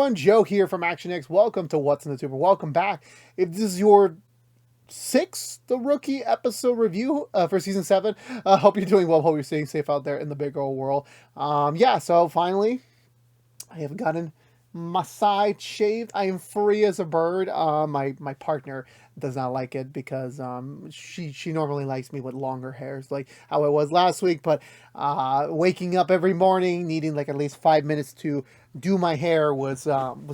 everyone, Joe here from ActionX. Welcome to What's in the Tuber. Welcome back. If this is your sixth The Rookie episode review for season 7, hope you're doing well. Hope you're staying safe out there in the big old world. So finally, I have gotten my side shaved. I am free as a bird. My partner does not like it because she normally likes me with longer hairs, like how it was last week. But waking up every morning, needing like at least 5 minutes to do my hair was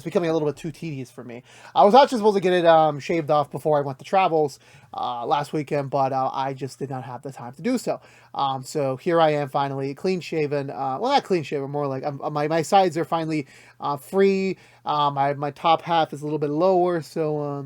becoming a little bit too tedious for me. I was actually supposed to get it shaved off before I went to travels last weekend, but I just did not have the time to do so. So here I am, finally clean shaven. Well, not clean shaven, more like my sides are finally free. My top half is a little bit lower, so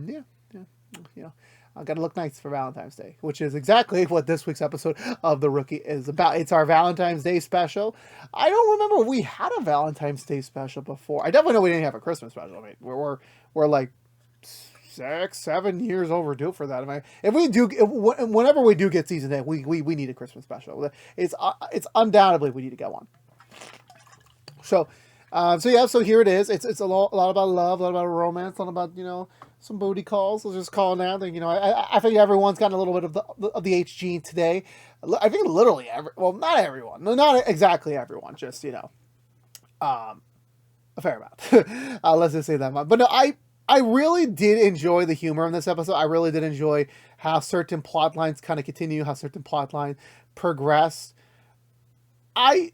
I got to look nice for Valentine's Day, which is exactly what this week's episode of The Rookie is about. It's our Valentine's Day special. I don't remember if we had a Valentine's Day special before. I definitely know we didn't have a Christmas special. I mean, we're like 6-7 years overdue for that. I mean, whenever we do get season 8, we need a Christmas special. It's undoubtedly we need to get one. So here it is. It's a lot about love, a lot about romance, a lot about some booty calls. Let's just call it now. I think everyone's gotten a little bit of the H gene today. I think literally not everyone, not exactly everyone, just a fair amount. Let's just say that much. But no, I really did enjoy the humor in this episode. I really did enjoy how certain plot lines kind of continue, how certain plot lines progress. I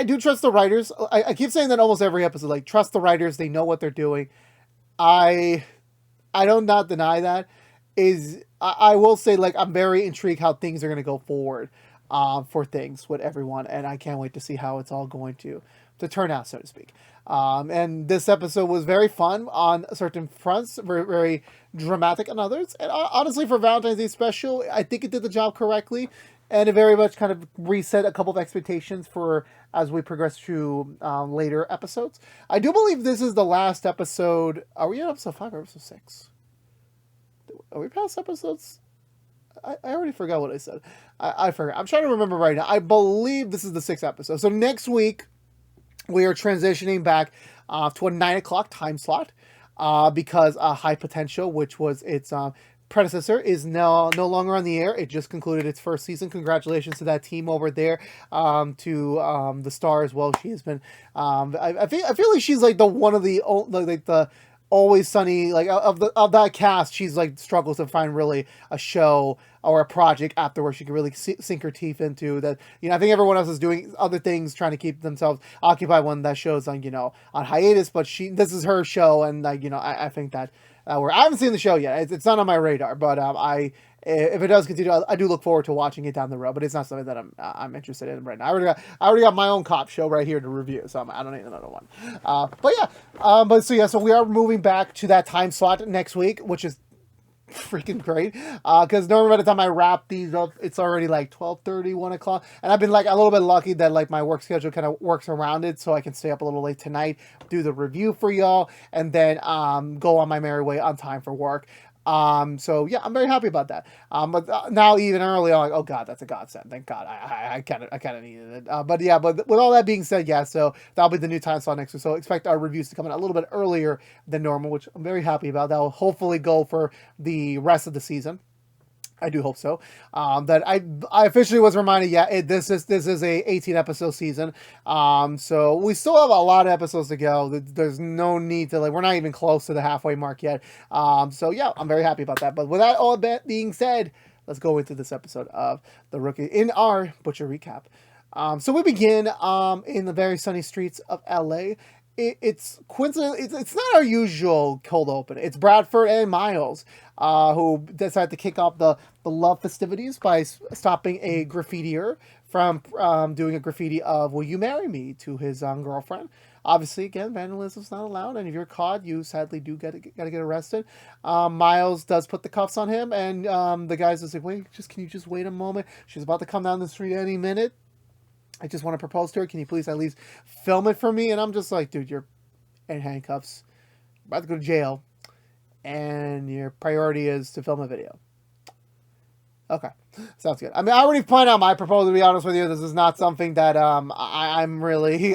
do trust the writers. I keep saying that almost every episode. Like, trust the writers. They know what they're doing. I don't not deny that. I will say, like, I'm very intrigued how things are going to go forward for things with everyone. And I can't wait to see how it's all going to turn out, so to speak. And this episode was very fun on certain fronts, very, very dramatic on others. And honestly, for Valentine's Day special, I think it did the job correctly. And it very much kind of reset a couple of expectations for as we progress through later episodes. I do believe this is the last episode. Are we on episode 5 or episode 6? Are we past episodes? I already forgot what I said. I forgot. I'm trying to remember right now. I believe this is the 6th episode. So next week, we are transitioning back to a 9 o'clock time slot because High Potential, which was its predecessor, is no longer on the air. It just concluded its first season. Congratulations to that team over there, to the star as well. She has been I feel like she's like the Always Sunny, like of that cast. She's like struggles to find really a show or a project afterwards she can really sink her teeth into. That I think everyone else is doing other things, trying to keep themselves occupied when that show's on on hiatus, but this is her show. And I think that I haven't seen the show yet. It's not on my radar, but if it does continue, I do look forward to watching it down the road. But it's not something that I'm interested in right now. I already got my own cop show right here to review, so I don't need another one. So we are moving back to that time slot next week, which is freaking great, because normally by the time I wrap these up, it's already like 12:30, 1 o'clock, and I've been like a little bit lucky that like my work schedule kind of works around it, so I can stay up a little late tonight, do the review for y'all, and then go on my merry way on time for work. I'm very happy about that. But now even early, I'm like, oh god, that's a godsend. Thank God, I kind of needed it. But with all that being said, so that'll be the new time slot next week. So expect our reviews to come in a little bit earlier than normal, which I'm very happy about. That will hopefully go for the rest of the season. I do hope so. That I officially was reminded. This is a 18 episode season. So we still have a lot of episodes to go. There's no need to we're not even close to the halfway mark yet. I'm very happy about that. But with that all that being said, let's go into this episode of The Rookie in our Butcher recap. So we begin in the very sunny streets of LA. It's coincident. It's not our usual cold open. It's Bradford and Miles who decide to kick off the love festivities by stopping a graffitier from doing a graffiti of "Will you marry me?" to his girlfriend. Obviously, again, vandalism is not allowed, and if you're caught, you sadly do gotta get arrested. Miles does put the cuffs on him, and the guy's just like, "Wait, can you just wait a moment? She's about to come down the street any minute. I just want to propose to her. Can you please at least film it for me?" And I'm just like, dude, you're in handcuffs, about to go to jail, and your priority is to film a video. Okay, sounds good. I mean, I already pointed out my proposal. To be honest with you, this is not something that I'm really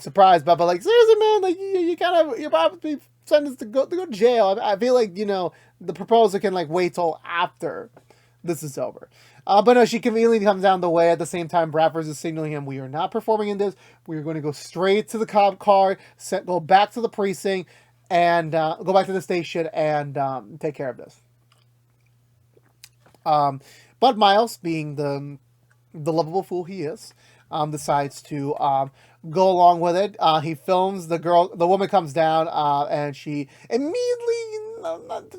surprised, but like seriously, man, like you kind of you're probably sentenced to go to jail. I feel like the proposal can like wait till after this is over. But no, she conveniently comes down the way. At the same time, Bradford is signaling him, we are not performing in this. We are going to go straight to the cop car, go back to the precinct, and go back to the station and take care of this. But Miles, being the lovable fool he is, decides to go along with it. He films the woman comes down, and she immediately,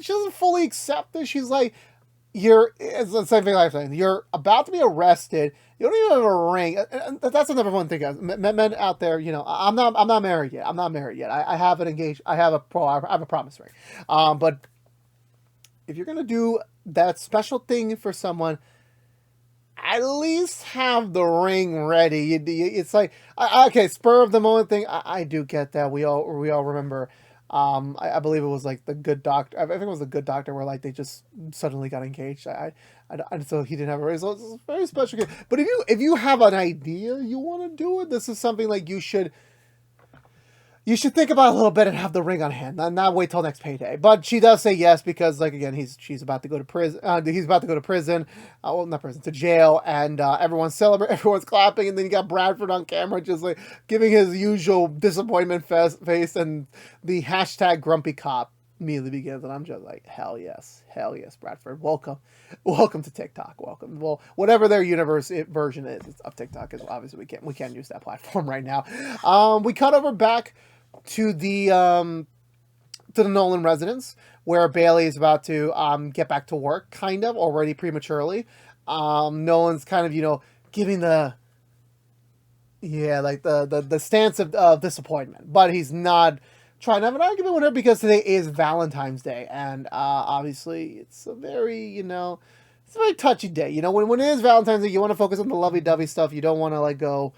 she doesn't fully accept it. She's like, it's the same thing I'm saying. You're about to be arrested. You don't even have a ring. And that's the number one thing, guys. Men out there, I'm not married yet. I have an engaged. I have a promise ring. But if you're gonna do that special thing for someone, at least have the ring ready. It's like, okay, spur of the moment thing. I do get that. We all remember. I believe it was like the Good Doctor. I think it was the Good Doctor where like they just suddenly got engaged. So he didn't have a ring. So it's a very special case. But if you have an idea you want to do it, this is something like you should think about it a little bit and have the ring on hand, not wait till next payday. But she does say yes because, like, again, she's about to go to prison. He's about to go to prison. Well, not prison, to jail, and everyone's celebrating, everyone's clapping, and then you got Bradford on camera just like giving his usual disappointment face, and the hashtag grumpy cop immediately begins, and I'm just like, hell yes, Bradford, welcome to TikTok, welcome. Well, whatever their universe version is of TikTok is obviously we can't use that platform right now. We cut over back to the Nolan residence where Bailey is about to get back to work, kind of already prematurely. Nolan's kind of giving the stance of disappointment, but he's not trying to have an argument with her because today is Valentine's Day, and obviously it's a very it's a very touchy day. When it is Valentine's Day, you want to focus on the lovey-dovey stuff. You don't want to like go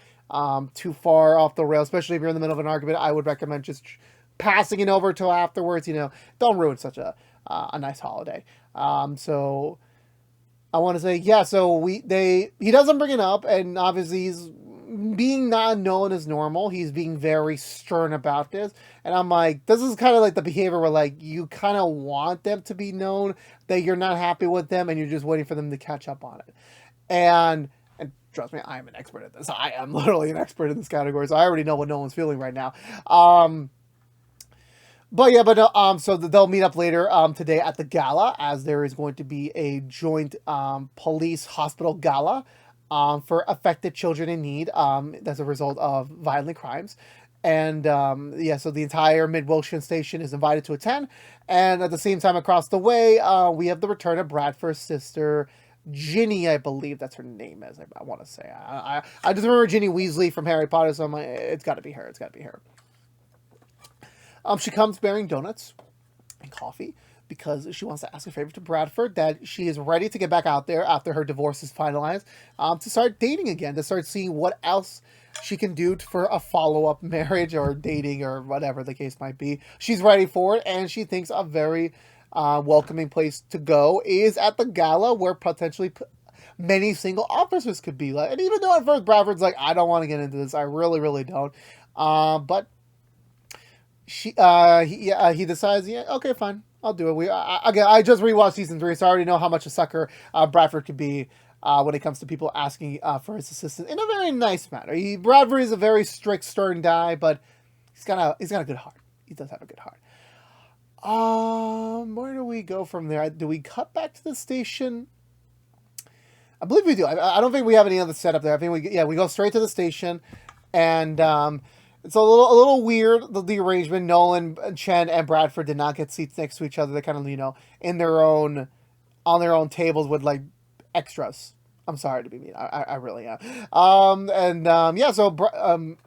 too far off the rail, especially if you're in the middle of an argument. I would recommend just passing it over till afterwards. Don't ruin such a nice holiday. So I want to say, yeah. So he doesn't bring it up, and obviously he's being not known as normal. He's being very stern about this, and I'm like, this is kind of like the behavior where like you kind of want them to be known that you're not happy with them, and you're just waiting for them to catch up on it. And trust me, I am an expert at this. I am literally an expert in this category, so I already know what Nolan's feeling right now. So they'll meet up later today at the Gala, as there is going to be a joint police hospital gala for affected children in need as a result of violent crimes. And so the entire Mid-Wilshire station is invited to attend. And at the same time, across the way, we have the return of Bradford's sister, Ginny, I believe that's her name is. I want to say. I just remember Ginny Weasley from Harry Potter, so I'm like, it's got to be her. She comes bearing donuts and coffee because she wants to ask a favor to Bradford, that she is ready to get back out there after her divorce is finalized, to start dating again, to start seeing what else she can do for a follow-up marriage or dating or whatever the case might be. She's ready for it, and she thinks a very welcoming place to go is at the Gala, where potentially many single officers could be. And even though at first Bradford's like, I don't want to get into this, I really, really don't. But he decides, yeah, okay, fine, I'll do it. I just rewatched season 3, so I already know how much a sucker Bradford could be when it comes to people asking for his assistance in a very nice manner. Bradford is a very strict, stern guy, but he's got a good heart. He does have a good heart. Where do we go from there? Do we cut back to the station? I believe we do. I don't think we have any other setup there. I think we go straight to the station, and it's a little weird, the arrangement. Nolan, Chen, and Bradford did not get seats next to each other. They're kind of on their own tables with like extras. I'm sorry to be mean. I really am. So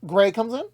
Gray comes in.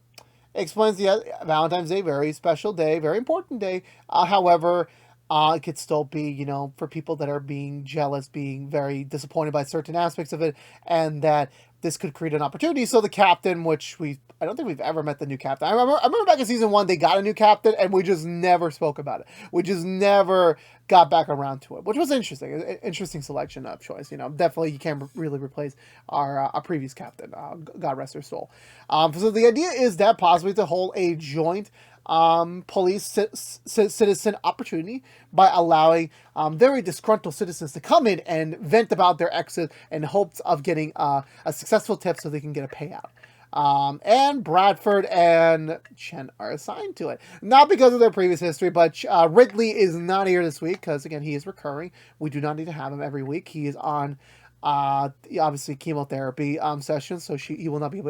Explains Valentine's Day, very special day, very important day. However, it could still be, for people that are being jealous, being very disappointed by certain aspects of it, and that this could create an opportunity. So the captain, which I don't think we've ever met the new captain. I remember back in season 1, they got a new captain, and we just never spoke about it. We just never got back around to it, which was interesting. An interesting selection of choice. Definitely you can't really replace our previous captain. God rest her soul. So the idea is that possibly to hold a joint police citizen opportunity by allowing very disgruntled citizens to come in and vent about their exes in hopes of getting a successful tip so they can get a payout. And Bradford and Chen are assigned to it. Not because of their previous history, but Ridley is not here this week because, again, he is recurring. We do not need to have him every week. He is on, obviously, chemotherapy sessions, so he will not be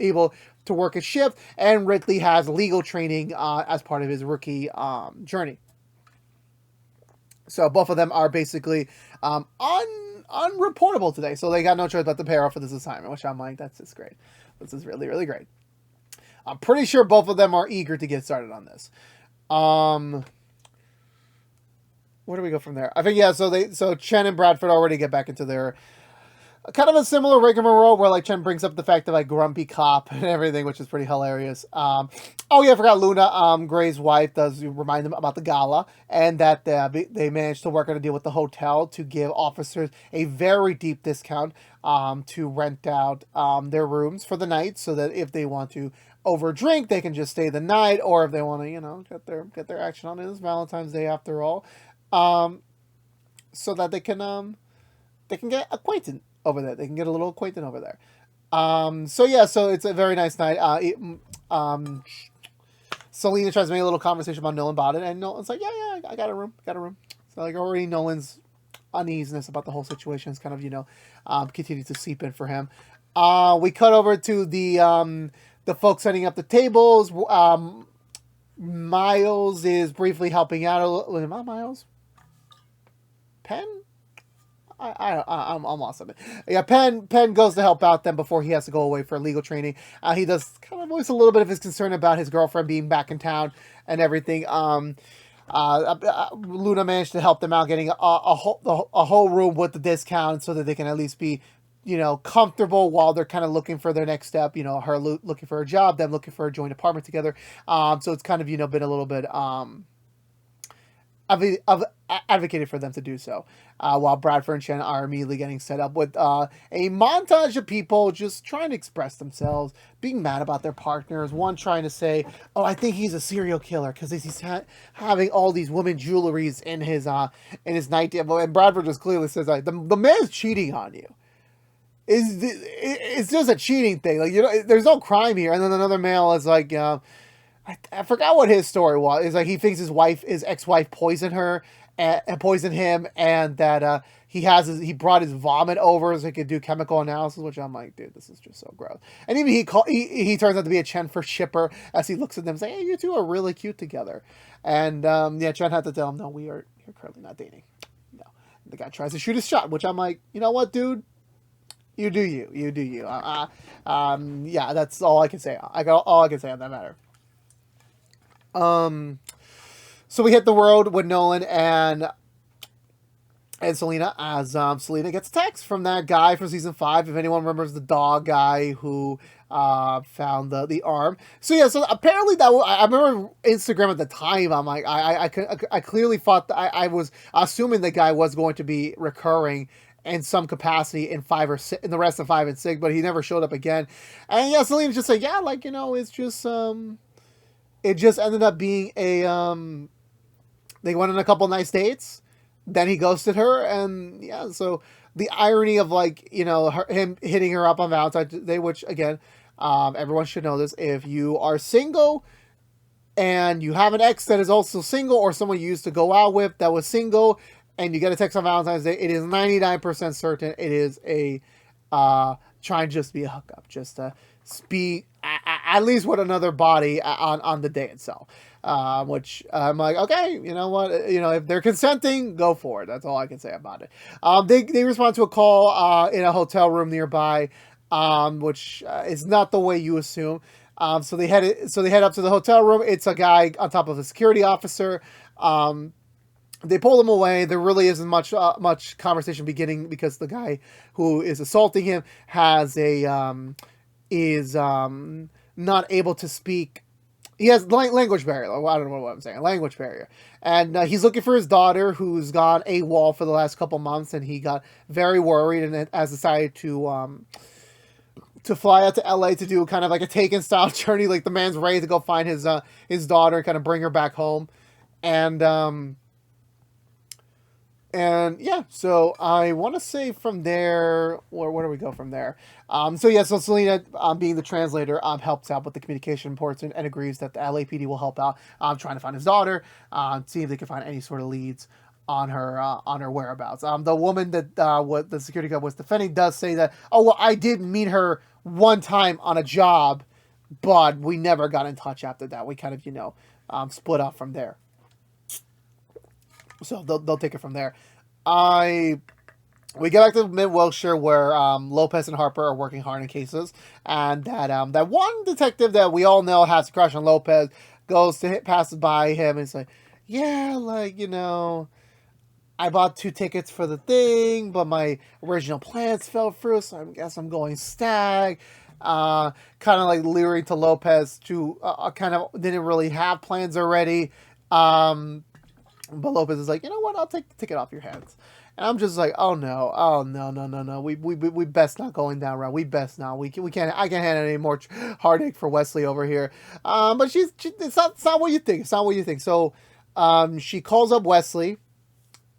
able to work a shift. And Ridley has legal training as part of his rookie journey. So both of them are basically unreportable today. So they got no choice but to pair up for this assignment, which I'm like, that's just great. This is really, really great. I'm pretty sure both of them are eager to get started on this. Where do we go from there? I think, yeah, so Chen and Bradford already get back into their kind of a similar rigmarole where like Chen brings up the fact of like grumpy cop and everything, which is pretty hilarious. Oh yeah, I forgot Luna, Gray's wife, does remind them about the gala and that they managed to work out a deal with the hotel to give officers a very deep discount to rent out their rooms for the night, so that if they want to overdrink, they can just stay the night, or if they want to get their action on. It is Valentine's Day after all, so that they can get acquainted over there. They can get a little acquainted over there. So it's a very nice night. Selena tries to make a little conversation about Nolan about it, and Nolan's like, yeah, I got a room. So like already Nolan's uneasiness about the whole situation is kind of, continued to seep in for him. We cut over to the folks setting up the tables. Miles is briefly helping out a little. Am I Miles? Penn? I'm lost on it. Yeah, Penn goes to help out them before he has to go away for legal training. He does kind of voice a little bit of his concern about his girlfriend being back in town and everything. Luna managed to help them out, getting a whole room with the discount so that they can at least be, comfortable while they're kind of looking for their next step. Her looking for a job, them looking for a joint apartment together. So it's kind of, been a little bit advocated for them to do so, while Bradford and Chen are immediately getting set up with a montage of people just trying to express themselves, being mad about their partners. One trying to say, "Oh, I think he's a serial killer because he's having all these women jewelries in his night table." And Bradford just clearly says, "Like the man's cheating on you. It's just a cheating thing. Like there's no crime here." And then another male is like, I forgot what his story was. It's like he thinks his ex-wife poisoned her and poisoned him, and that he brought his vomit over so he could do chemical analysis. Which I'm like, dude, this is just so gross. And even he turns out to be a Chen for shipper as he looks at them, saying, "Hey, you two are really cute together." And Chen had to tell him, "No, you're currently not dating." No, the guy tries to shoot his shot, which I'm like, you know what, dude. You do you. Yeah, that's all I can say. All I can say on that matter. So we hit the road with Nolan and Selena as Selena gets a text from that guy from season 5. If anyone remembers the dog guy who found the arm. So apparently I remember Instagram at the time. I'm like, I clearly thought that I was assuming the guy was going to be recurring in some capacity in 5 or 6, in the rest of 5 and 6, but he never showed up again. And Selena's just like, yeah, like, it's just it just ended up being they went on a couple nice dates, then he ghosted her, and so the irony of like, him hitting her up on Valentine's Day, which again, everyone should know this, if you are single and you have an ex that is also single, or someone you used to go out with that was single, and you get a text on Valentine's Day, it is 99% certain it is a try and just be a hookup, just to be at least with another body on the day itself. Which I'm like, okay, you know what, if they're consenting, go for it. That's all I can say about it. They respond to a call in a hotel room nearby, which is not the way you assume. So they head up to the hotel room. It's a guy on top of a security officer. they pull him away. There really isn't much conversation beginning because the guy who is assaulting him has is not able to speak. He has language barrier. I don't know what I'm saying. Language barrier, and he's looking for his daughter, who's gone AWOL for the last couple months, and he got very worried and has decided to fly out to LA to do kind of like a Taken style journey. Like the man's ready to go find his daughter and kind of bring her back home, and yeah, so I want to say from there, where do we go from there? So Selena, being the translator, helps out with the communication reports and agrees that the LAPD will help out, trying to find his daughter, see if they can find any sort of leads on her whereabouts. The woman that what the security guard was defending does say that, oh well, I did meet her one time on a job, but we never got in touch after that. We kind of split up from there. So they'll take it from there. We get back to Mid-Wilshire where Lopez and Harper are working hard in cases, and that one detective that we all know has a crush on Lopez passes by him and is like, yeah, like, I bought 2 tickets for the thing, but my original plans fell through, so I guess I'm going stag. Kind of like leering to Lopez to kind of didn't really have plans already. But Lopez is like, you know what? I'll take the ticket off your hands. And I'm just like, oh no. We best not going down route. We best not. We can't. I can't handle any more heartache for Wesley over here. But it's not what you think. It's not what you think. So, she calls up Wesley,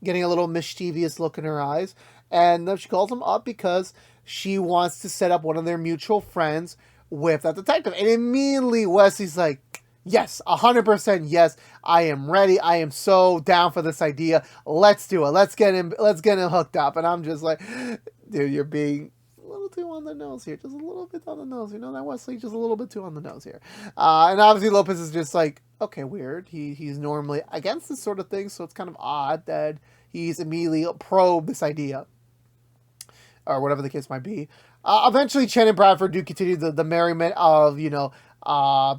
getting a little mischievous look in her eyes, and she calls him up because she wants to set up one of their mutual friends with that detective. And immediately Wesley's like, yes, 100% yes. I am ready. I am so down for this idea. Let's do it. Let's get him hooked up. And I'm just like, dude, you're being a little too on the nose here. Just a little bit on the nose. You know that, Wesley? Just a little bit too on the nose here. And obviously Lopez is just like, okay, weird. He's normally against this sort of thing, so it's kind of odd that he's immediately probed this idea, or whatever the case might be. Eventually, Chen and Bradford do continue the merriment of,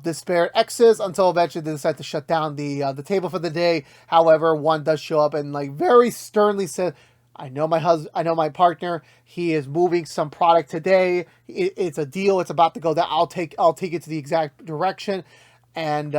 disparate exes until eventually they decide to shut down the table for the day. However, one does show up and like very sternly says, I know my partner. He is moving some product today. It's a deal. It's about to go down. I'll take it to the exact direction. And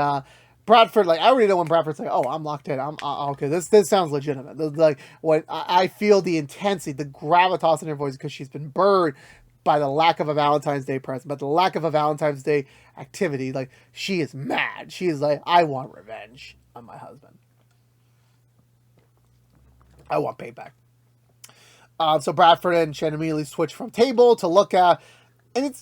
Bradford, like, I already know when Bradford's like, oh, I'm locked in. I'm okay. This sounds legitimate. Like, when I feel the intensity, the gravitas in her voice because she's been burned by the lack of a Valentine's Day present, but the lack of a Valentine's Day activity. Like, she is mad. She is like, I want revenge on my husband. I want payback. So Bradford and Chen immediately switch from table to look at, and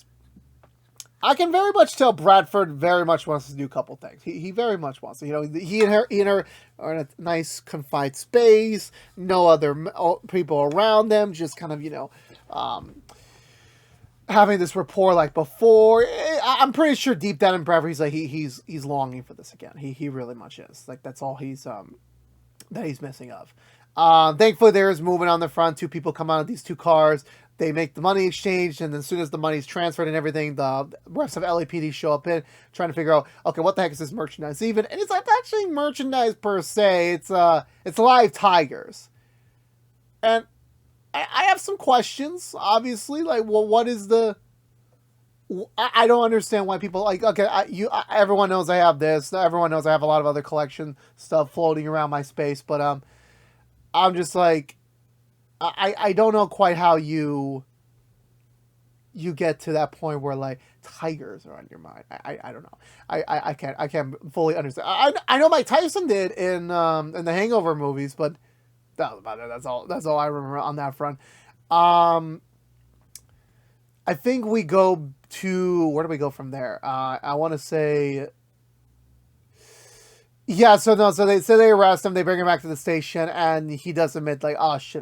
I can very much tell Bradford very much wants to do a couple things. He very much wants to. He and her are in a nice confined space, no other people around them, just kind of, having this rapport like before. I'm pretty sure deep down in Bradford, he's like, he's longing for this again. He really much is. Like, that's all he's missing of. Thankfully, there is movement on the front. 2 people come out of these 2 cars. They make the money exchange, and then as soon as the money's transferred and everything, the rest of LAPD show up in, trying to figure out, okay, what the heck is this merchandise even? And it's not actually merchandise per se. It's live tigers. And I have some questions, obviously. Like, well, what is the... I don't understand why people, like, okay, everyone knows I have this. Everyone knows I have a lot of other collection stuff floating around my space, but I'm just like... I don't know quite how you get to that point where like tigers are on your mind. I don't know. I can't fully understand. I know Mike Tyson did in the Hangover movies, but that was about it. That's all I remember on that front. I think we go to, where do we go from there? I want to say, yeah. So they arrest him. They bring him back to the station, and he does admit like, oh shit,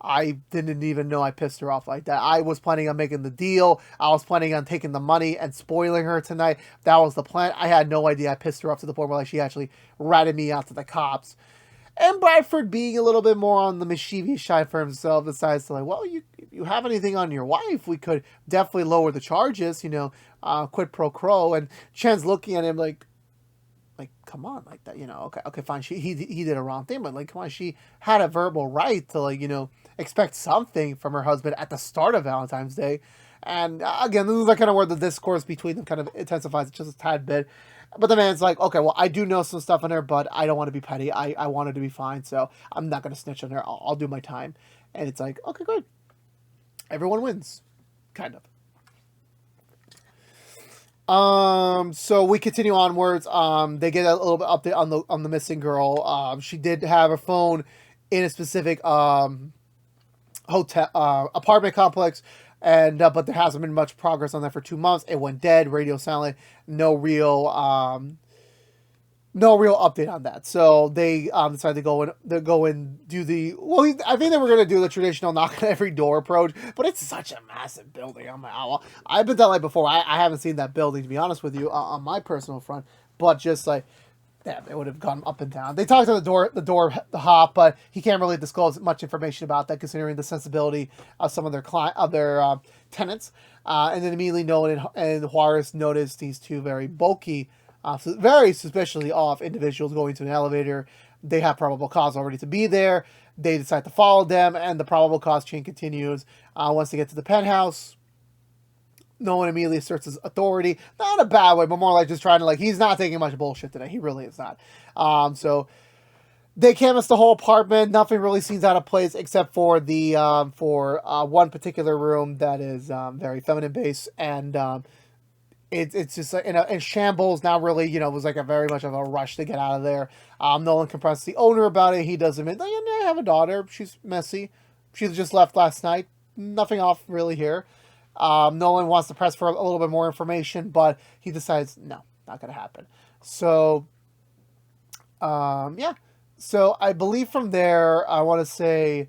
I didn't even know I pissed her off like that. I was planning on making the deal. I was planning on taking the money and spoiling her tonight. That was the plan. I had no idea I pissed her off to the point where like she actually ratted me out to the cops. And Bradford, being a little bit more on the mischievous side for himself, decides to like, well, if you have anything on your wife, we could definitely lower the charges, quid pro quo. And Chen's looking at him like, like, come on, like that, okay, fine. He did a wrong thing, but like, come on, she had a verbal right to like, expect something from her husband at the start of Valentine's Day. And again, this is like kind of where the discourse between them kind of intensifies just a tad bit. But the man's like, okay, well, I do know some stuff on her, but I don't want to be petty. I want her to be fine, so I'm not going to snitch on her. I'll do my time. And it's like, okay, good. Everyone wins, kind of. So we continue onwards. They get a little bit update on the missing girl. She did have a phone in a specific hotel apartment complex, and but there hasn't been much progress on that for 2 months. It went dead, radio silent, no real update on that. So they decided to go and do the I think they were gonna do the traditional knock on every door approach, but it's such a massive building. I'm like, oh, well, I've been that like before. I haven't seen that building, to be honest with you, on my personal front, but just like, yeah, they would have gone up and down. They talked to the hop, but he can't really disclose much information about that, considering the sensibility of some of their tenants. And then immediately Nolan and Juarez noticed these two very bulky, very suspiciously off individuals going to an elevator. They have probable cause already to be there. They decide to follow them, and the probable cause chain continues. Once they get to the penthouse, Nolan immediately asserts his authority. Not in a bad way, but more like just trying to, like, he's not taking much bullshit today. He really is not. So they canvass the whole apartment. Nothing really seems out of place except for the one particular room that is very feminine based, and it's just like in shambles. Not really, it was like a very much of a rush to get out of there. Nolan confronts the owner about it. He does admit, I have a daughter. She's messy. She just left last night. Nothing off really here. Nolan wants to press for a little bit more information, but he decides, no, not going to happen. So, yeah. So I believe from there, I want to say,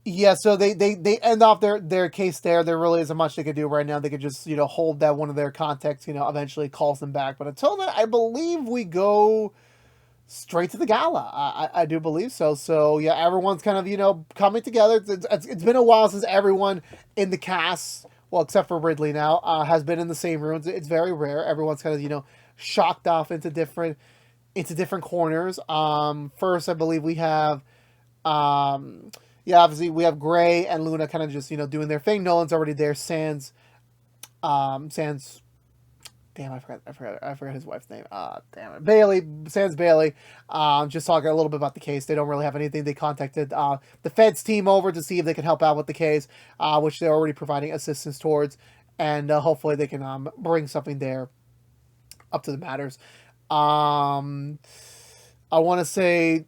yeah, so they end off their case there. There really isn't much they could do right now. They could just, hold that one of their contacts, eventually calls them back. But until then, I believe we go straight to the gala. I do believe so. So yeah, everyone's kind of, coming together. It's been a while since everyone in the cast, well, except for Ridley now, has been in the same rooms. It's very rare. Everyone's kind of, shocked off into different corners. First, I believe we have, obviously we have Gray and Luna kind of just, doing their thing. Nolan's already there. Sans, damn, I forgot his wife's name. Damn it. Bailey, Sans Bailey, just talking a little bit about the case. They don't really have anything. They contacted the feds team over to see if they can help out with the case, which they're already providing assistance towards, and hopefully they can bring something there up to the matters. I want to say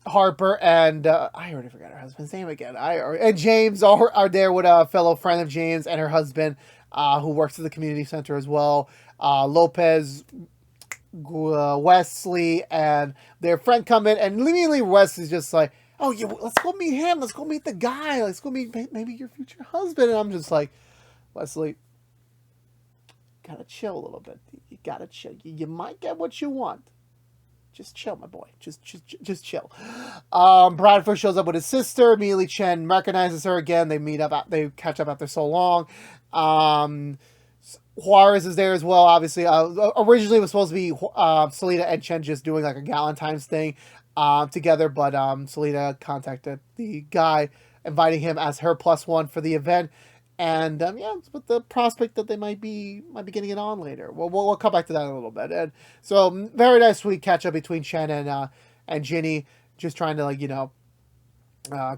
Harper and I already forgot her husband's name again. And James are there with a fellow friend of James and her husband, who works at the community center as well. Lopez, Wesley, and their friend come in, and immediately Wes is just like, "Oh yeah, let's go meet him. Let's go meet the guy. Let's go meet maybe your future husband." And I'm just like, Wesley, gotta chill a little bit. You gotta chill. You might get what you want. Just chill, my boy. Just chill. Bradford shows up with his sister. Immediately, Chen recognizes her again. They meet up. They catch up after so long. Juarez is there as well. Obviously, originally it was supposed to be Selena and Chen just doing like a Valentine's thing together, but Selena contacted the guy, inviting him as her +1 for the event. And with the prospect that they might be getting it on later. We'll come back to that in a little bit. And so very nice, sweet catch up between Chen and Ginny, just trying to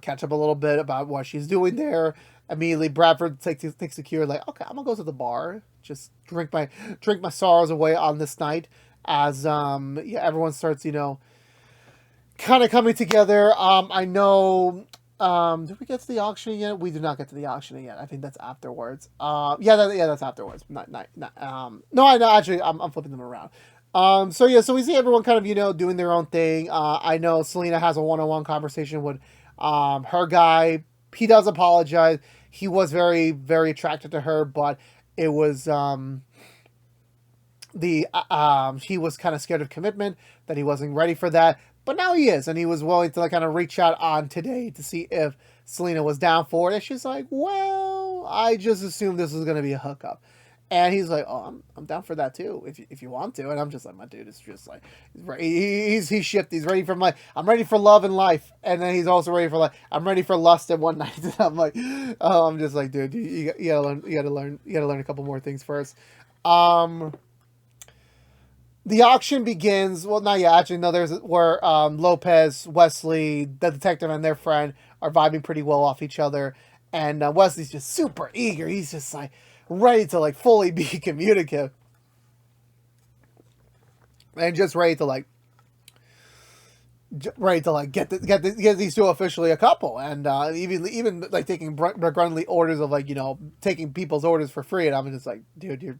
catch up a little bit about what she's doing there. Immediately, Bradford takes the cue, like, okay, I'm gonna go to the bar, just drink my sorrows away on this night. As everyone starts kind of coming together. I know. Did we get to the auction yet? We did not get to the auction yet. I think that's afterwards. That's afterwards. Actually, I'm flipping them around. So we see everyone kind of, doing their own thing. I know Selena has a one-on-one conversation with, her guy. He does apologize. He was very, very attracted to her, but it was, he was kind of scared of commitment, that he wasn't ready for that. But now he is, and he was willing to kind of reach out on today to see if Selena was down for it. And she's like, well, I just assumed this was going to be a hookup. And he's like, "Oh, I'm down for that too, if you want to." And I'm just like, "My dude is just like, he's shifty. He's ready for I'm ready for love and life." And then he's also ready for like, "I'm ready for lust and one night." And I'm like, "Oh, I'm just like, dude, you gotta learn a couple more things first." Um, the auction begins. Well, not yet. Actually, no. There's where Lopez, Wesley, the detective, and their friend are vibing pretty well off each other, and Wesley's just super eager. He's just like ready to like fully be communicative, and just ready to like get these two officially a couple, and even like taking begrudgingly orders of like taking people's orders for free, and I'm just like, dude, you're.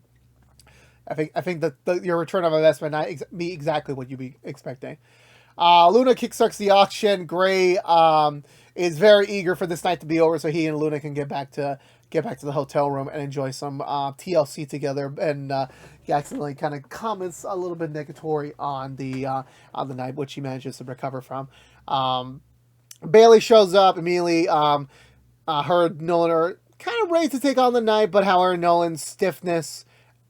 I think that your return on investment might be exactly what you'd be expecting. Luna kickstarts the auction. Gray is very eager for this night to be over, so he and Luna can get back to the hotel room and enjoy some TLC together. And he accidentally kind of comments a little bit negatory on the night, which he manages to recover from. Bailey shows up immediately. Her and Nolan are kind of ready to take on the night, but however, Nolan's stiffness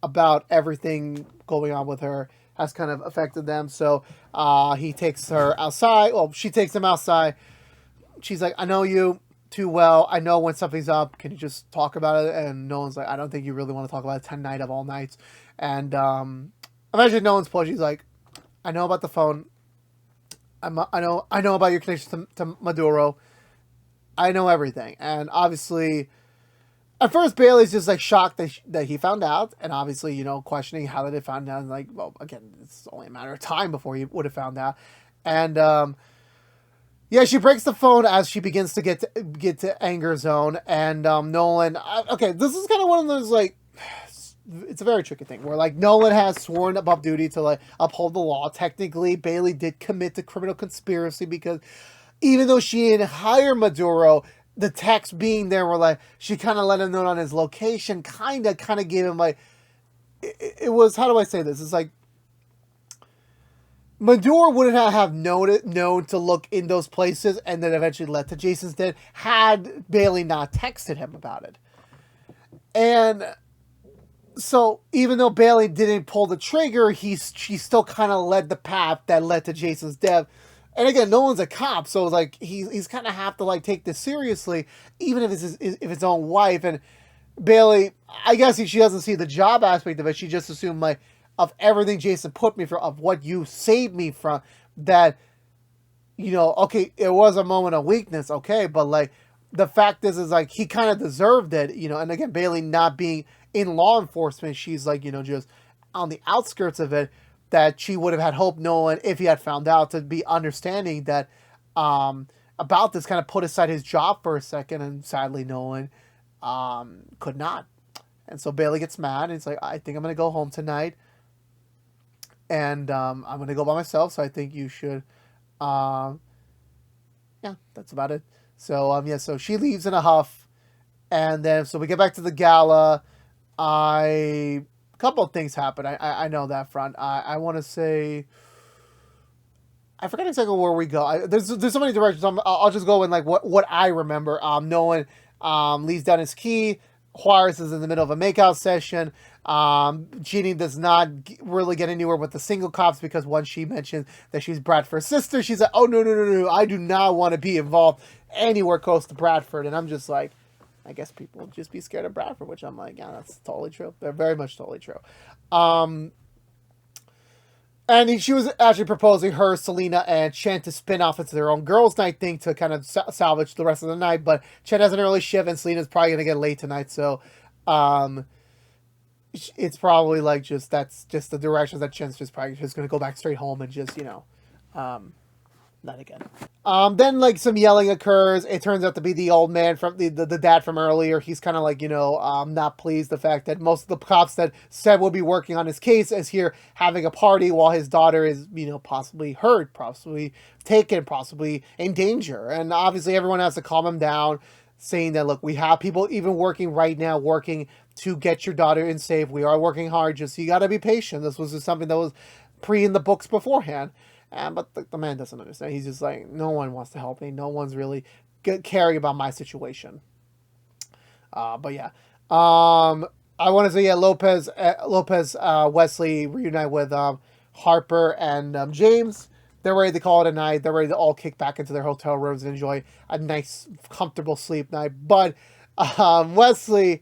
about everything going on with her has kind of affected them. So he takes her outside. Well, she takes him outside. She's like, "I know you too well. I know when something's up. Can you just talk about it?" And Nolan's like, "I don't think you really want to talk about it tonight of all nights." And imagine Nolan's push. He's like, "I know about the phone. I know about your connection to Maduro. I know everything." And obviously, at first, Bailey's just like shocked that he found out, and obviously, questioning how they found out. And like, well, again, it's only a matter of time before he would have found out. And yeah, she breaks the phone as she begins to get to anger zone. And Nolan, okay, this is kind of one of those like, it's a very tricky thing where like Nolan has sworn above duty to like uphold the law. Technically, Bailey did commit to criminal conspiracy because even though she didn't hire Maduro, the text being there were like she kind of let him know on his location, kind of gave him like it was, how do I say this? It's like Maduro wouldn't have known to look in those places, and then eventually led to Jason's death had Bailey not texted him about it. And so even though Bailey didn't pull the trigger, she still kind of led the path that led to Jason's death. And again, no one's a cop, so like he's kind of have to like take this seriously, even if it's his own wife. And Bailey, I guess she doesn't see the job aspect of it. She just assumed like of everything Jason put me through, of what you saved me from, that okay, it was a moment of weakness, okay, but like the fact is like he kind of deserved it, And again, Bailey not being in law enforcement, she's like just on the outskirts of it. That she would have had hope Nolan, if he had found out, to be understanding that about this, kind of put aside his job for a second, and sadly Nolan could not. And so Bailey gets mad, and he's like, "I think I'm going to go home tonight, and I'm going to go by myself, so I think you should." Yeah, that's about it. So yeah, so she leaves in a huff, and then so we get back to the gala. Couple of things happen. I know that front. I want to say, I forget exactly where we go. There's so many directions. I'll just go in like what I remember. Nolan leaves down his key. Juarez is in the middle of a makeout session. Jeannie does not really get anywhere with the single cops because once she mentions that she's Bradford's sister, she's like, "Oh no! I do not want to be involved anywhere close to Bradford." And I'm just like, I guess people will just be scared of Bradford, which I'm like, yeah, that's totally true. They're very much totally true. And she was actually proposing her, Selena, and Chen to spin off into their own girls' night thing to kind of salvage the rest of the night. But Chen has an early shift, and Selena's probably going to get late tonight. So it's probably like that's just the directions that Chen's just probably just going to go back straight home and just, not again. Then like some yelling occurs. It turns out to be the old man from the dad from earlier. He's kind of like, not pleased the fact that most of the cops that said would be working on his case is here having a party while his daughter is, possibly hurt, possibly taken, possibly in danger. And obviously everyone has to calm him down, saying that, look, we have people even working right now, working to get your daughter in safe. We are working hard. Just, you got to be patient. This was just something that was in the books beforehand. But the man doesn't understand. He's just like, no one wants to help me. No one's really caring about my situation. But yeah. I want to say, yeah, Lopez, Wesley reunite with Harper and James. They're ready to call it a night. They're ready to all kick back into their hotel rooms and enjoy a nice, comfortable sleep night. But Wesley,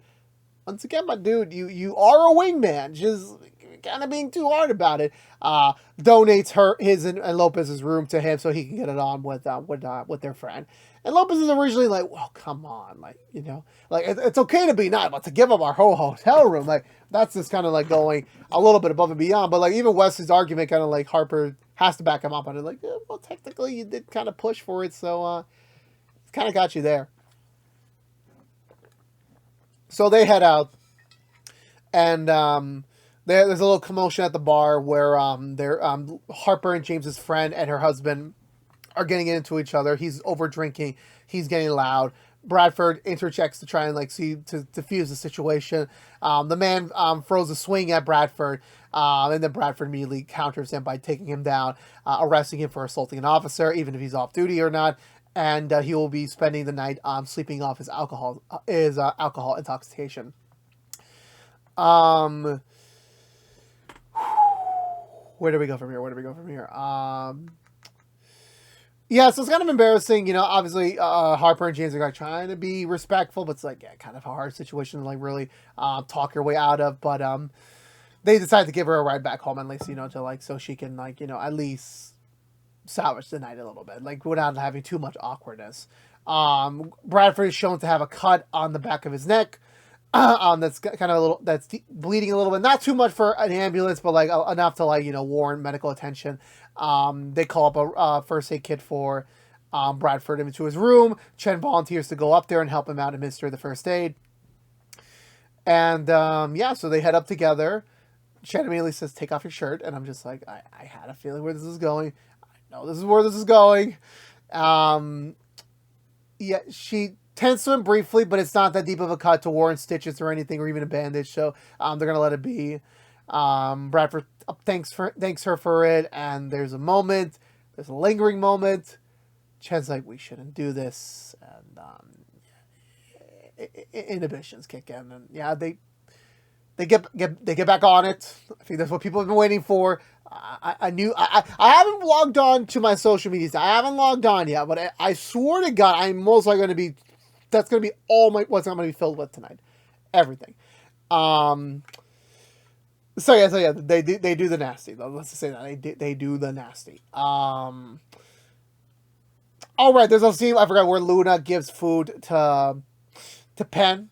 once again, my dude, you are a wingman. Just kind of being too hard about it. Donates his and Lopez's room to him so he can get it on with their friend. And Lopez is originally like, well, come on, like, like it's okay to be nice, but to give up our whole hotel room, like that's just kind of like going a little bit above and beyond. But like even Wesley's argument, kind of like Harper has to back him up on it. Like, yeah, well, technically you did kind of push for it, so it's kind of got you there. So they head out, and there's a little commotion at the bar where Harper and James's friend and her husband are getting into each other. He's over drinking. He's getting loud. Bradford interjects to try and like see to defuse the situation. The man throws a swing at Bradford, and then Bradford immediately counters him by taking him down, arresting him for assaulting an officer, even if he's off duty or not. And he will be spending the night sleeping off his alcohol intoxication. Where do we go from here? Yeah, so it's kind of embarrassing, obviously Harper and James are like trying to be respectful, but it's like, yeah, kind of a hard situation to like really talk your way out of. But they decide to give her a ride back home, at least, to like, so she can like, at least salvage the night a little bit, like without having too much awkwardness. Bradford is shown to have a cut on the back of his neck. That's kind of that's bleeding a little bit, not too much for an ambulance, but like enough to like, warrant medical attention. They call up a first aid kit for Bradford into his room. Chen volunteers to go up there and help him out administer the first aid. And yeah, so they head up together. Chen immediately says, "Take off your shirt," and I'm just like, I had a feeling where this is going. I know this is where this is going. Yeah, she tends to him briefly, but it's not that deep of a cut to warrant stitches or anything, or even a bandage. So they're gonna let it be. Bradford thanks her for it, and there's a lingering moment. Chen's like, we shouldn't do this, and inhibitions kick in, and yeah, they get back on it. I think that's what people have been waiting for. I haven't logged on to my social medias. I haven't logged on yet, but I swear to God, I'm most likely going to be. That's going to be all what's going to be filled with tonight. Everything. So yeah, they do the nasty. Let's just say that they do the nasty. All right, there's a scene I forgot where Luna gives food to Penn,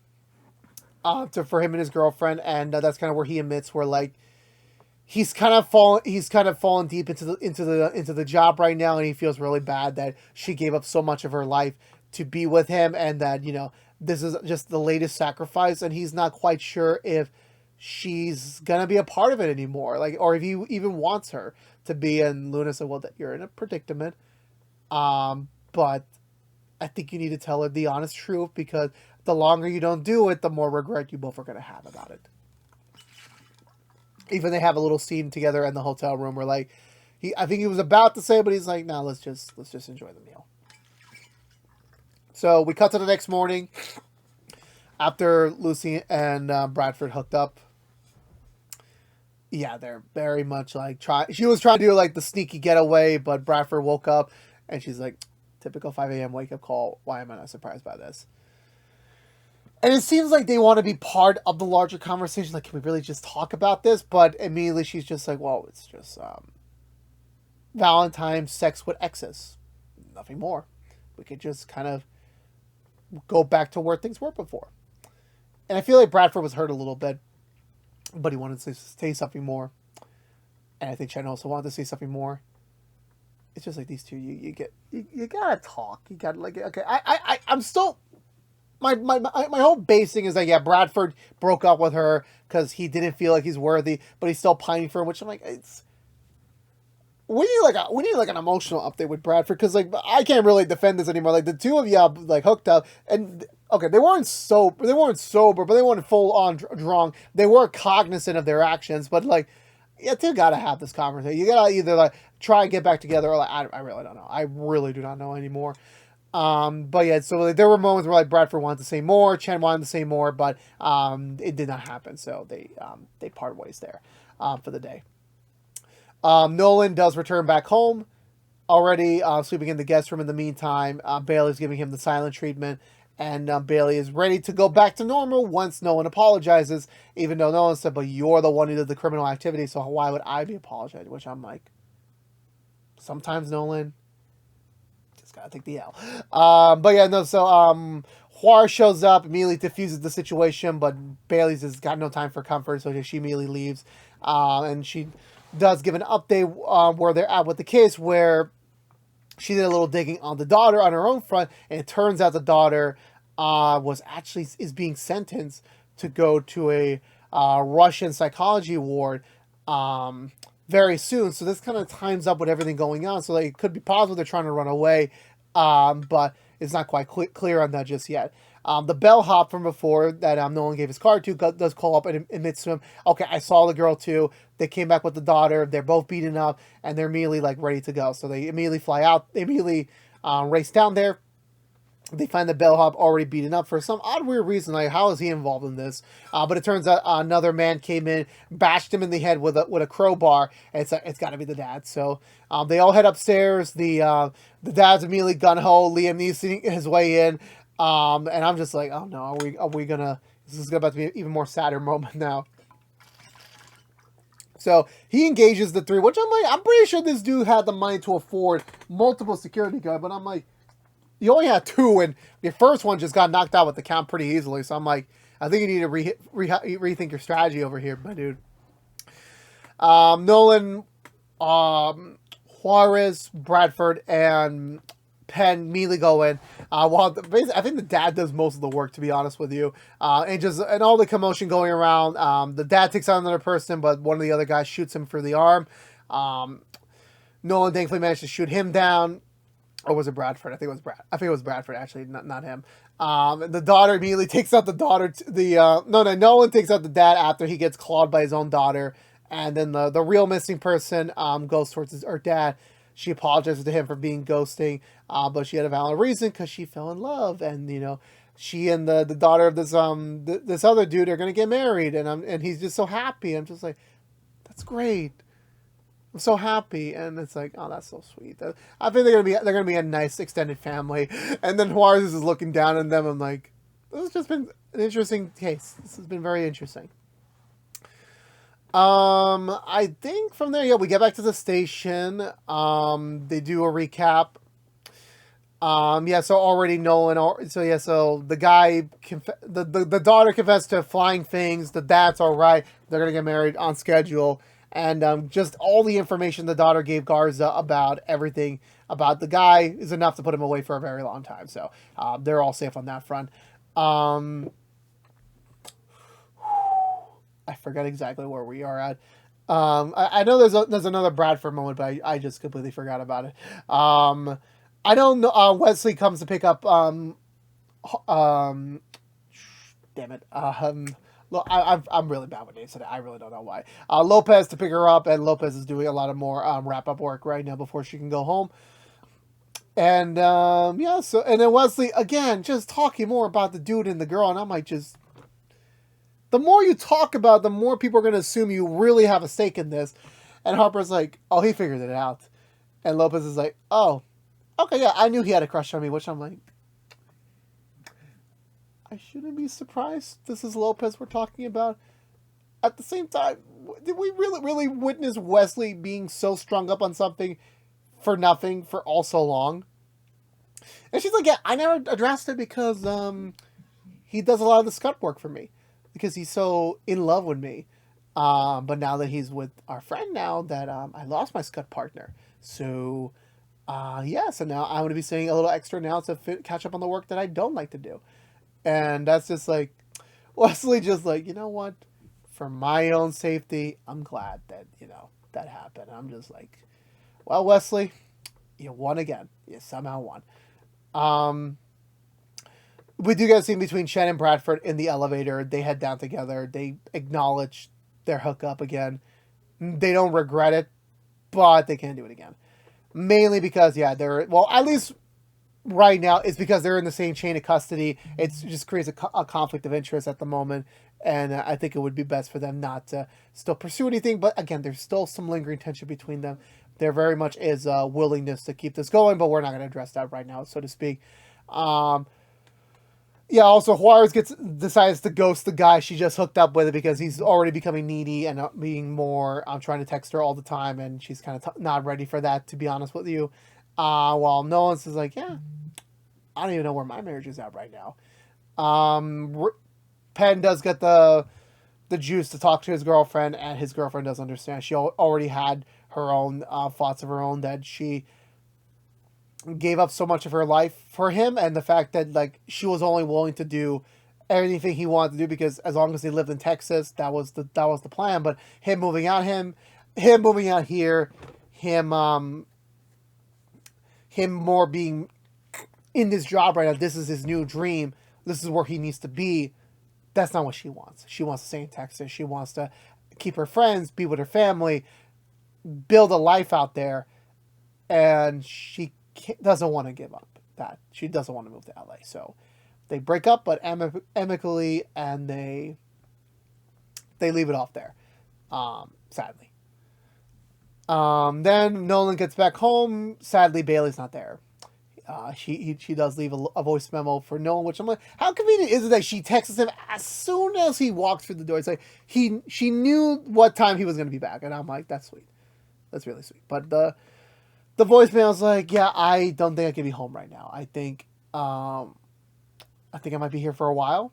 for him and his girlfriend, and that's kind of where he admits where like he's kind of fallen deep into the job right now, and he feels really bad that she gave up so much of her life to be with him, and that this is just the latest sacrifice, and he's not quite sure if she's gonna be a part of it anymore, like, or if he even wants her to be. And Luna said, "Well, that you're in a predicament, but I think you need to tell her the honest truth, because the longer you don't do it, the more regret you both are gonna have about it." Even they have a little scene together in the hotel room where like I think he was about to say, but he's like, "No, let's just enjoy the meal." So we cut to the next morning after Lucy and Bradford hooked up. Yeah, they're very much like she was trying to do like the sneaky getaway, but Bradford woke up and she's like, typical 5 a.m. wake up call. Why am I not surprised by this? And it seems like they want to be part of the larger conversation. Like, can we really just talk about this? But immediately she's just like, well, it's just Valentine sex with exes. Nothing more. We could just kind of go back to where things were before. And I feel like Bradford was hurt a little bit, but he wanted to say something more. And I think Chen also wanted to say something more. It's just like these two, you gotta talk. You gotta like, okay, I'm still, my whole base thing is like, yeah, Bradford broke up with her because he didn't feel like he's worthy, but he's still pining for her, which I'm like, we need like an emotional update with Bradford, because like I can't really defend this anymore. Like the two of y'all like hooked up, and okay, they weren't sober, but they weren't full on drunk. They were cognizant of their actions, but like, you two gotta have this conversation. You gotta either like try and get back together, or like I really don't know. I really do not know anymore. But yeah, so like, there were moments where like Bradford wanted to say more, Chen wanted to say more, but it did not happen. So they part ways there for the day. Nolan does return back home, already sleeping in the guest room in the meantime. Bailey's giving him the silent treatment, and Bailey is ready to go back to normal once Nolan apologizes, even though Nolan said, but you're the one who did the criminal activity, so why would I be apologizing? Which I'm like, sometimes Nolan just gotta take the L. But yeah, no, so Huar shows up, immediately diffuses the situation, but Bailey's has got no time for comfort, so she immediately leaves. And she does give an update where they're at with the case, where she did a little digging on the daughter on her own front, and it turns out the daughter is being sentenced to go to a Russian psychology ward very soon. So this kind of times up with everything going on. So like, it could be possible they're trying to run away, but it's not quite clear on that just yet. The bellhop from before that Nolan gave his card to does call up and admits to him, okay, I saw the girl too. They came back with the daughter. They're both beaten up, and they're immediately like ready to go. So they immediately fly out. They immediately race down there. They find the bellhop already beaten up for some odd, weird reason. Like, how is he involved in this? But it turns out another man came in, bashed him in the head with a crowbar. And it's got to be the dad. So they all head upstairs. The dad's immediately gun ho. Liam Neeson his way in, and I'm just like, oh no, are we gonna? This is about to be an even more sadder moment now. So he engages the three, which I'm pretty sure this dude had the money to afford multiple security guards, but I'm like, you only had two, and your first one just got knocked out with the count pretty easily. So I'm like, I think you need to rethink your strategy over here, my dude. Nolan, Juarez, Bradford, and Penn immediately go in. Basically, I think the dad does most of the work, to be honest with you. And all the commotion going around. The dad takes on another person, but one of the other guys shoots him for the arm. Nolan thankfully managed to shoot him down. Or was it Bradford? I think it was Bradford, actually, not him. The daughter immediately takes out the daughter. Nolan takes out the dad after he gets clawed by his own daughter. And then the real missing person goes towards her dad. She apologizes to him for being ghosting, but she had a valid reason because she fell in love. And, she and the daughter of this other dude are going to get married. And he's just so happy. I'm just like, that's great. I'm so happy, and it's like, oh, that's so sweet. I think they're gonna be a nice extended family. And then Juarez is looking down on them. I'm like, this has just been an interesting case. This has been very interesting. I think from there, yeah, we get back to the station. They do a recap. So already Nolan. So the guy, the daughter confessed to flying things. The dad's all right. They're gonna get married on schedule. And just all the information the daughter gave Garza about everything about the guy is enough to put him away for a very long time. So they're all safe on that front. I forgot exactly where we are at. I know there's another Bradford moment, but I just completely forgot about it. I don't know. Wesley comes to pick up. Damn it. Look, I'm really bad with names today. I really don't know why. Lopez to pick her up, and Lopez is doing a lot of more wrap-up work right now before she can go home. And, and then Wesley, again, just talking more about the dude and the girl, and I'm like, the more you talk about it, the more people are going to assume you really have a stake in this. And Harper's like, oh, he figured it out. And Lopez is like, oh, okay, yeah, I knew he had a crush on me, which I'm like, I shouldn't be surprised. This is Lopez we're talking about. At the same time, did we really witness Wesley being so strung up on something for nothing for all so long? And she's like, yeah, I never addressed it because he does a lot of the scut work for me. Because he's so in love with me. But now that he's with our friend now that I lost my scut partner. So, so now I'm going to be saying a little extra now to catch up on the work that I don't like to do. And that's just like, Wesley just like, you know what? For my own safety, I'm glad that, that happened. I'm just like, well, Wesley, you won again. You somehow won. We do get a scene between Shen and Bradford in the elevator. They head down together. They acknowledge their hookup again. They don't regret it, but they can't do it again. Mainly because, at least right now is because they're in the same chain of custody. It just creates a conflict of interest at the moment, and I think it would be best for them not to still pursue anything. But again, there's still some lingering tension between them. There very much is a willingness to keep this going, but we're not going to address that right now, so to speak. Um, yeah. Also, Juarez decides to ghost the guy she just hooked up with because he's already becoming needy and being more. I'm trying to text her all the time, and she's kind of not ready for that, to be honest with you. While Nolan's is like, yeah, I don't even know where my marriage is at right now. Penn does get the juice to talk to his girlfriend, and his girlfriend does understand. She already had her own thoughts of her own, that she gave up so much of her life for him, and the fact that like she was only willing to do everything he wanted to do because as long as he lived in Texas, that was the plan. But him moving out here, him him more being in this job right now. This is his new dream. This is where he needs to be. That's not what she wants. She wants to stay in Texas. She wants to keep her friends, be with her family, build a life out there, and she doesn't want to give up that. She doesn't want to move to LA. So they break up, but amicably, and they leave it off there. Sadly. Then Nolan gets back home. Sadly, Bailey's not there. She does leave a voice memo for Nolan, which I'm like, how convenient is it that she texts him as soon as he walks through the door? It's like she knew what time he was going to be back, and I'm like, that's sweet. That's really sweet. But the voicemail is like, yeah, I don't think I can be home right now. I think I might be here for a while.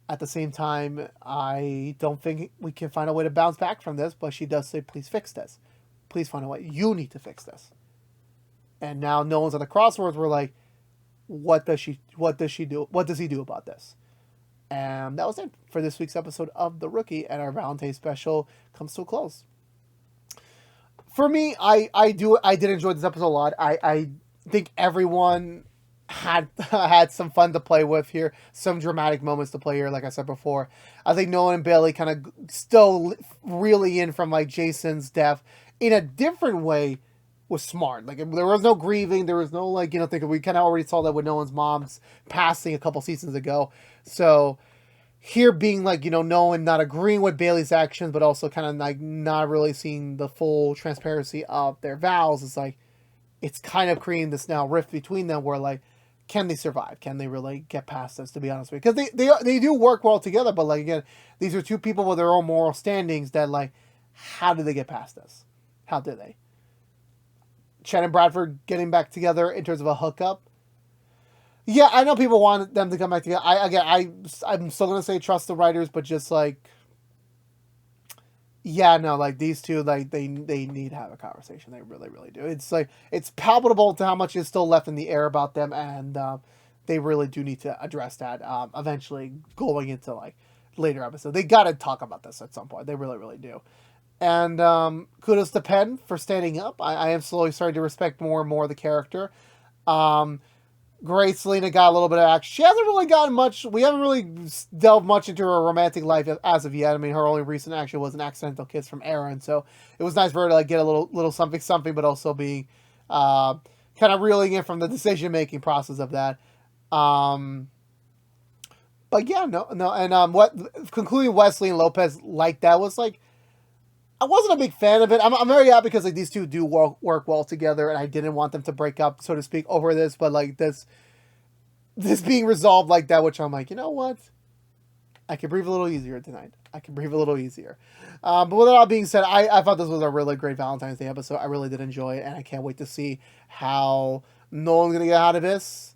At the same time, I don't think we can find a way to bounce back from this. But she does say, please fix this. Please find a way. You need to fix this. And now no one's at the crossroads. We're like, what does she do? What does he do about this? And that was it for this week's episode of The Rookie, and our Valentine special comes to a close. For me, I did enjoy this episode a lot. I think everyone had some fun to play with here, some dramatic moments to play here. Like I said before, I think Nolan and Bailey kind of still really in from like Jason's death in a different way. Was smart. Like there was no grieving. There was no like thinking. We kind of already saw that with Nolan's mom's passing a couple seasons ago. So here being like Nolan not agreeing with Bailey's actions, but also kind of like not really seeing the full transparency of their vows. It's like it's kind of creating this now rift between them where like, can they survive? Can they really get past this? To be honest with you, because they do work well together. But like again, these are two people with their own moral standings. That like, how do they get past this? How do they? Chen and Bradford getting back together in terms of a hookup. Yeah, I know people want them to come back together. I'm still gonna say trust the writers, but just like, yeah, no, like these two, like they need to have a conversation. They really, really do. It's like it's palpable to how much is still left in the air about them, and they really do need to address that. Eventually, going into like later episodes, they got to talk about this at some point. They really, really do. And kudos to Penn for standing up. I am slowly starting to respect more and more the character. Great, Selena got a little bit of action. She hasn't really gotten much. We haven't really delved much into her romantic life as of yet. I mean, her only recent action was an accidental kiss from Aaron, so it was nice for her to like get a little something, but also being kind of reeling in from the decision making process of that. But yeah, no, and what concluding Wesley and Lopez like that was like. I wasn't a big fan of it. I'm very happy because like these two do work well together, and I didn't want them to break up, so to speak, over this. But like this being resolved like that, which I'm like, you know what? I can breathe a little easier tonight. I can breathe a little easier. But with that all being said, I thought this was a really great Valentine's Day episode. I really did enjoy it, and I can't wait to see how Nolan's gonna get out of this,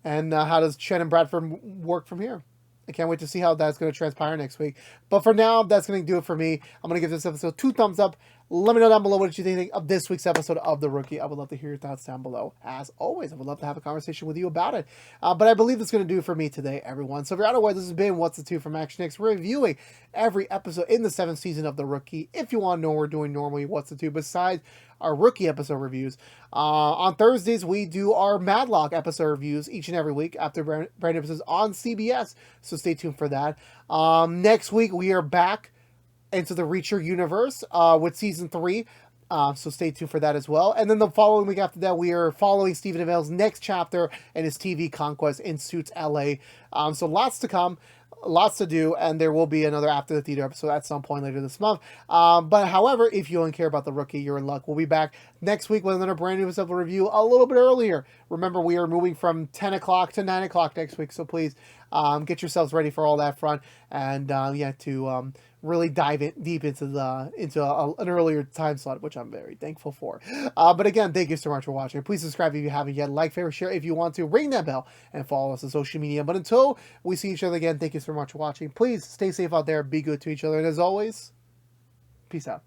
and how does Chen and Bradford work from here. I can't wait to see how that's going to transpire next week. But for now, that's going to do it for me. I'm going to give this episode 2 thumbs up. Let me know down below what you think of this week's episode of The Rookie. I would love to hear your thoughts down below. As always, I would love to have a conversation with you about it. But I believe that's going to do it for me today, everyone. So if you're unaware, this has been What's the Two from ActionX, reviewing every episode in the 7th season of The Rookie. If you want to know what we're doing normally, What's the Two, besides our rookie episode reviews. On Thursdays, we do our Madlock episode reviews each and every week after brand episodes on CBS. So stay tuned for that. Next week, we are back into the Reacher universe with season 3. So stay tuned for that as well. And then the following week after that, we are following Stephen Amell's next chapter in his TV conquest in Suits LA. So lots to come, lots to do, and there will be another After the Theater episode at some point later this month. But however, if you don't care about The Rookie, you're in luck. We'll be back next week with another brand new episode review a little bit earlier. Remember, we are moving from 10 o'clock to 9 o'clock next week, so please get yourselves ready for all that fun, and to really dive deep into an earlier time slot, which I'm very thankful for. But again, thank you so much for watching. Please subscribe if you haven't yet. Like, favorite, share if you want to. Ring that bell and follow us on social media. But until we see each other again, thank you so much for watching. Please stay safe out there. Be good to each other. And as always, peace out.